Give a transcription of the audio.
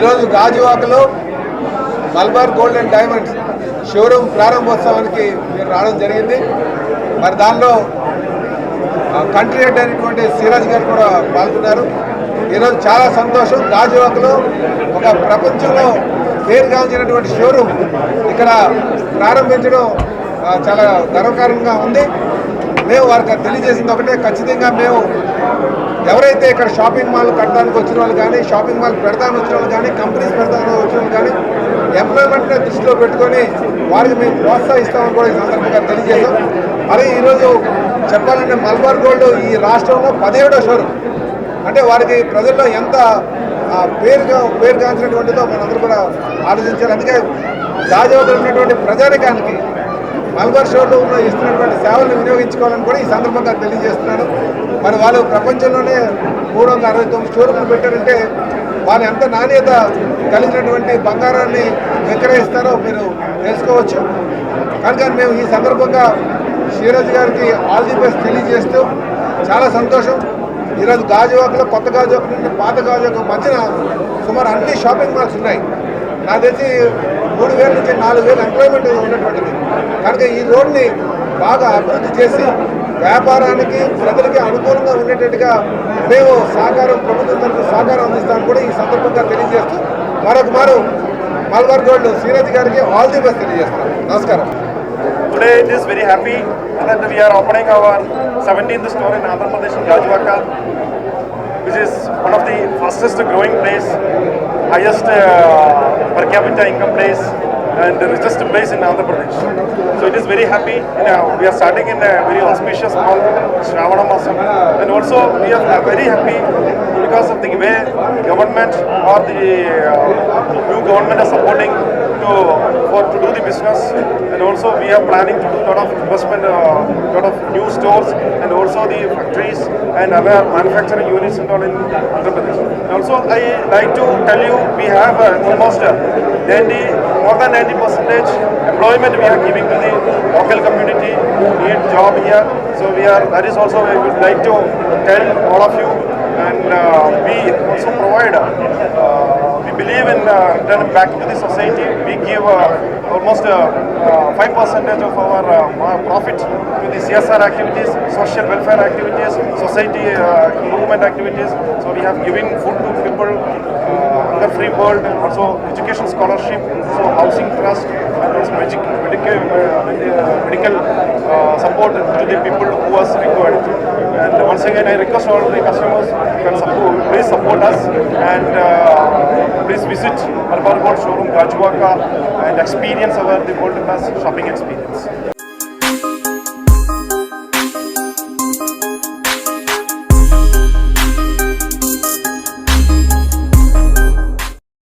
ఈరోజు గాజువాకలో Malabar gold and diamonds showroom ప్రారంభోత్సవానికి మీరు రావడం జరిగింది. మరి దానిలో కంట్రీ హెడ్ అయినటువంటి సిరాజ్ గారు కూడా పాల్గొన్నారు. ఈరోజు చాలా సంతోషం. గాజువాకలో ఒక ప్రపంచంలో పేరుగాంచినటువంటి షోరూమ్ ఇక్కడ ప్రారంభించడం చాలా గర్వకారంగా ఉంది. మేము వారికి తెలియజేసింది ఒకటే, ఖచ్చితంగా మేము ఎవరైతే ఇక్కడ షాపింగ్ మాల్ కట్టడానికి వచ్చిన వాళ్ళు కానీ, షాపింగ్ మాల్ పెడతానికి వచ్చిన వాళ్ళు కానీ, కంపెనీస్ పెడతానికి వచ్చిన వాళ్ళు కానీ ఎంప్లాయ్మెంట్ని దృష్టిలో పెట్టుకొని వారికి మేము ప్రోత్సహిస్తామని కూడా ఈ సందర్భంగా తెలియజేశాం. మరి ఈరోజు చెప్పాలంటే మలబార్ గోల్డ్ ఈ రాష్ట్రంలో 17వ షోరూమ్. అంటే వారికి ప్రజల్లో ఎంత పేరుగాంచినటువంటిదో మనందరూ కూడా ఆలోచించాలి. అందుకే గాజువాకలో ఉన్నటువంటి ప్రజానికానికి మలబార్ షోరూంలో ఇస్తున్నటువంటి సేవలను వినియోగించుకోవాలని కూడా ఈ సందర్భంగా తెలియజేస్తున్నాను. మరి వాళ్ళు ప్రపంచంలోనే 369 షోరూంలు పెట్టారంటే వాళ్ళు ఎంత నాణ్యత కలిగినటువంటి బంగారాన్ని విక్రయిస్తారో మీరు తెలుసుకోవచ్చు. కనుక మేము ఈ సందర్భంగా సిరాజ్ గారికి ఆల్ ది బెస్ట్ తెలియజేస్తూ చాలా సంతోషం. ఈరోజు గాజువాకలో కొత్త గాజువాక నుండి పాత గాజువాక మధ్యన సుమారు అన్ని షాపింగ్ మాల్స్ ఉన్నాయి. నాకు తెలిసి 3,000 నుంచి 4,000 ఎంప్లాయ్మెంట్ ఉన్నటువంటిది. కనుక ఈ రోడ్ని బాగా అభివృద్ధి చేసి వ్యాపారానికి ప్రజలకి అనుకూలంగా ఉండేటట్టుగా మేము ప్రభుత్వం తరఫున సహకారం అందిస్తామని కూడా ఈ సందర్భంగా తెలియజేస్తూ మరొక మలబార్ గోల్డ్ సిరాజ్ గారికి ఆల్ ది బెస్ట్ తెలియజేస్తాం. నమస్కారం. Today it is very happy that we are opening our 17th store in Andhra Pradesh in Gajwaka, which is one of the fastest growing place, highest per capita income place and the richest place in Andhra Pradesh. So it is very happy. We are starting in a very auspicious month, Shravana Masam, and also we are very happy because of the way government or the new government is supporting to do the business, and also we are planning to do a lot of investment, lot of new stores and also the factories and other manufacturing units and all in Andhra Pradesh. And also I like to tell you we have almost more than 90% employment we are giving to the local community who need job here. So that is also I would like to tell all of you, and we also provide we believe in returning back to the society. We give almost 5% of our profit to the CSR activities, social welfare activities, society improvement activities. So we have given food to people, hunger free world, also education scholarship, so housing trust, and also medical support to the people who was required. And once again, I request all the customers can support, please support us, and please visit Malabar Gold showroom Gajuwaka and experience our the world class shopping experience.